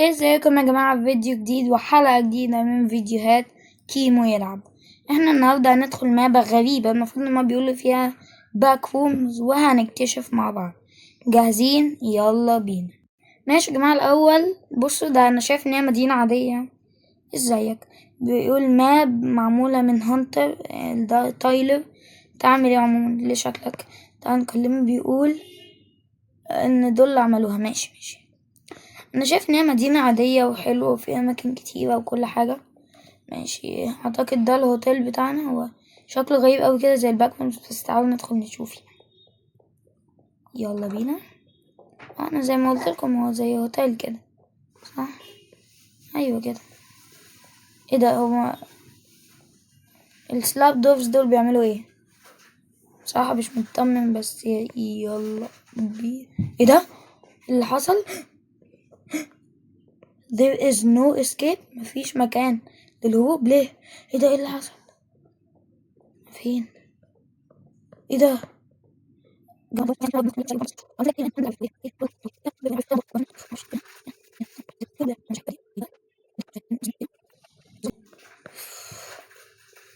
ازيكم يا جماعة في فيديو جديد وحلقة جديدة من فيديوهات كيمو يلعب. احنا النهاردة هندخل مابة غريبة، المفروض ان ما بيقولوا فيها باك رومز وهنكتشف مع بعض. جاهزين؟ يلا بينا. ماشي يا جماعة، الأول بصوا ده أنا شايف إن هي مدينة عادية. ازيك؟ بيقول ماب معمولة من هانتر ده تايلر. تعمل ايه عموما؟ ليه شكلك؟ تعال نكلمه. بيقول ان دول اللي عملوها. ماشي. انا شايف ان هي مدينة عادية وحلوة وفيها اماكن كتيرة وكل حاجة. ماشي، اعتقد ده الهوتيل بتاعنا. هو شكله غريب اوي كده زي الباك رومز، بس تعالوا ندخل نشوف. يلا بينا. انا زي ما قلت لكم هو زي هوتيل كده، صح؟ ايوه كده. ايه ده؟ هما السلاب دوفز دول بيعملوا ايه؟ صراحة مش مطمن، بس يلا ايه ده اللي حصل؟ there is no escape. مفيش مكان للهروب. ليه؟ ايه ده؟ ايه اللي حصل؟ فين؟ ايه ده؟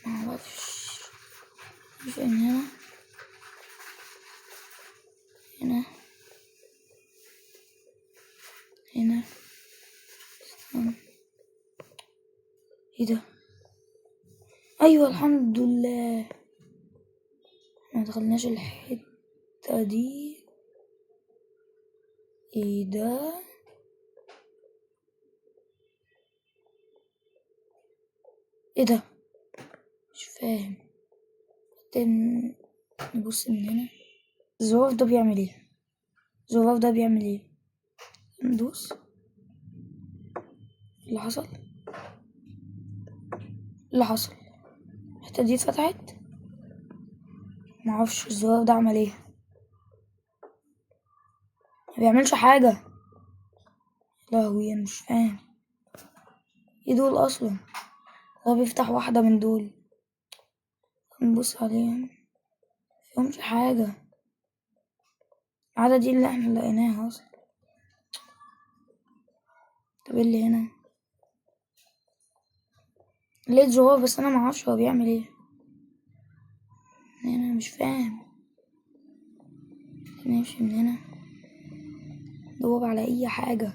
معرفش. فين؟ هنا هنا. ايه ده؟ ايوه الحمد لله ما دخلناش الحتة دي. ايه ده؟ ايه ده؟ مش فاهم. نبص من هنا. الزرار ده بيعمل ايه؟ الزرار ده بيعمل ايه؟ ندوس. اللي حصل؟ اللي حصل؟ الحتة دي اتفتحت. معرفش الزرار ده عمل ايه. ما بيعملش حاجة. لهوي انا مش فاهم. ايه دول اصلا؟ هو بيفتح واحدة من دول. نبص عليهم مفيهمش حاجة. العادة دي اللي احنا لقيناها اصلا. طب ايه اللي هنا؟ لقيت زرار بس انا معرفش هو بيعمل ايه. هنا مش فاهم. نمشي من هنا ندور على اي حاجة.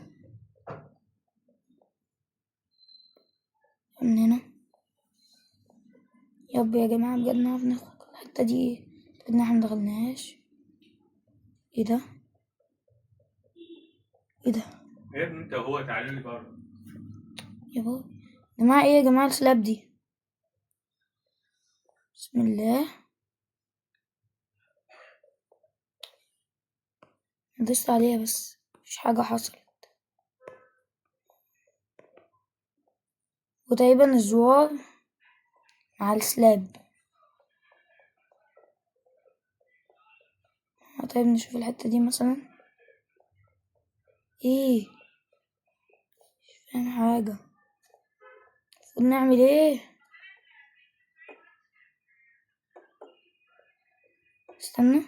من هنا. يب يا جماعة بجد نعرف ناخد الحتة دي ان احنا مدخلناهاش. ايه ده؟ ايه ده؟ يا ابني انت وهو تعالوا لي بره. يا بابا يا جماعة، ايه يا جماعة السلاب دي؟ بسم الله. دوست عليها بس مفيش حاجة حصلت. وتقريبا الزرار مع السلاب. طيب نشوف الحتة دي مثلا. ايه؟ مش فاهم حاجة. المفروض نعمل ايه؟ استنى.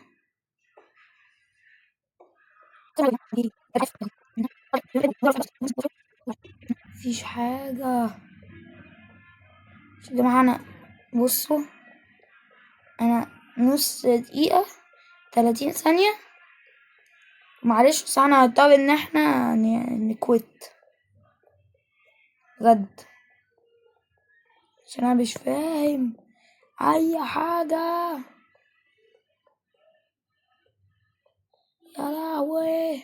مفيش حاجة. يا جماعة انا بصوا، انا نص دقيقة 30 ثانية معلش، بس انا هضطر ان احنا نكوت بجد عشان انا مش فاهم اي حاجة. يا لهوي.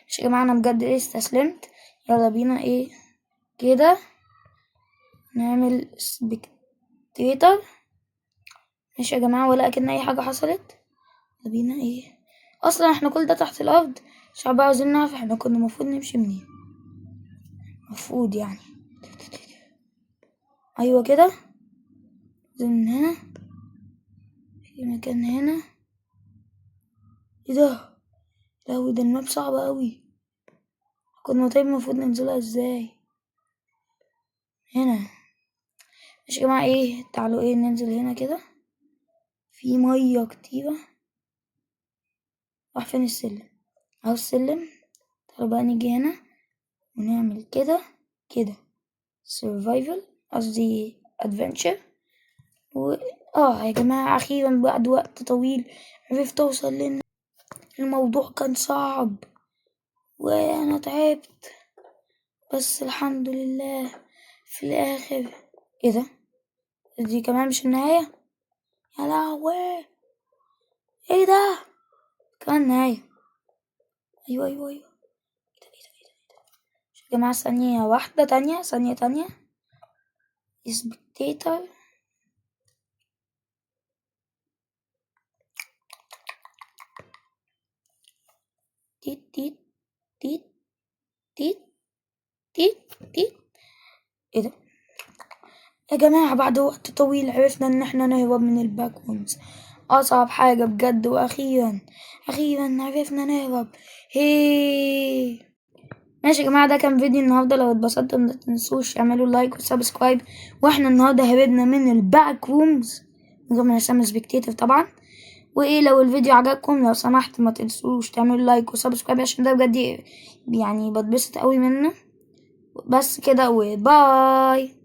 مش يا جماعة انا بجد استسلمت. يلا بينا ايه كده نعمل سبكتيتر. ماشي يا جماعة، ولا اكن اي حاجة حصلت. يلا بينا ايه. اصلا احنا كل ده تحت الارض. شعب عاوزين نعرف احنا كنا المفروض نمشي منين. المفروض يعني ايوه كده. من هنا في مكان هنا. ايه ده؟ لهوي ده الماب صعبة اوي. كنا طيب المفروض ننزلها ازاي؟ هنا. مش يا جماعة ايه، تعالوا ايه ننزل هنا كده. في مية كتيرة. راح فين السلم؟ اهو السلم. تعالوا بقى نيجي هنا ونعمل كده كده survival قصدي adventure يا جماعة أخيرا بعد وقت طويل عرفت أوصل الموضوع كان صعب وأنا تعبت، بس الحمد لله في الآخر. ايه ده؟ دي كمان مش النهاية؟ يا لهوي، ايه ده؟ كمان نهاية. ايوه ايه ده؟ يا جماعة ثانية واحدة تانية، ثانية تانية. spectator تيت تيت تيت تيت تيت تيت. ايه ده؟ يا جماعة بعد وقت طويل عرفنا ان احنا نهرب من الباكونز، اصعب حاجة بجد، واخيرا عرفنا نهرب. هي ماشي يا جماعة، ده كان فيديو النهاردة. لو اتبسطتوا متنسوش تعملوا لايك وسبسكرايب. واحنا النهاردة هربنا من الباك رومز من غير ما نسمي سبكتيتر طبعا. وايه لو الفيديو عجبكم لو سمحت ما تنسوش تعملوا لايك وسبسكرايب عشان ده بجد يعني بتبسط قوي منه. بس كده وباي.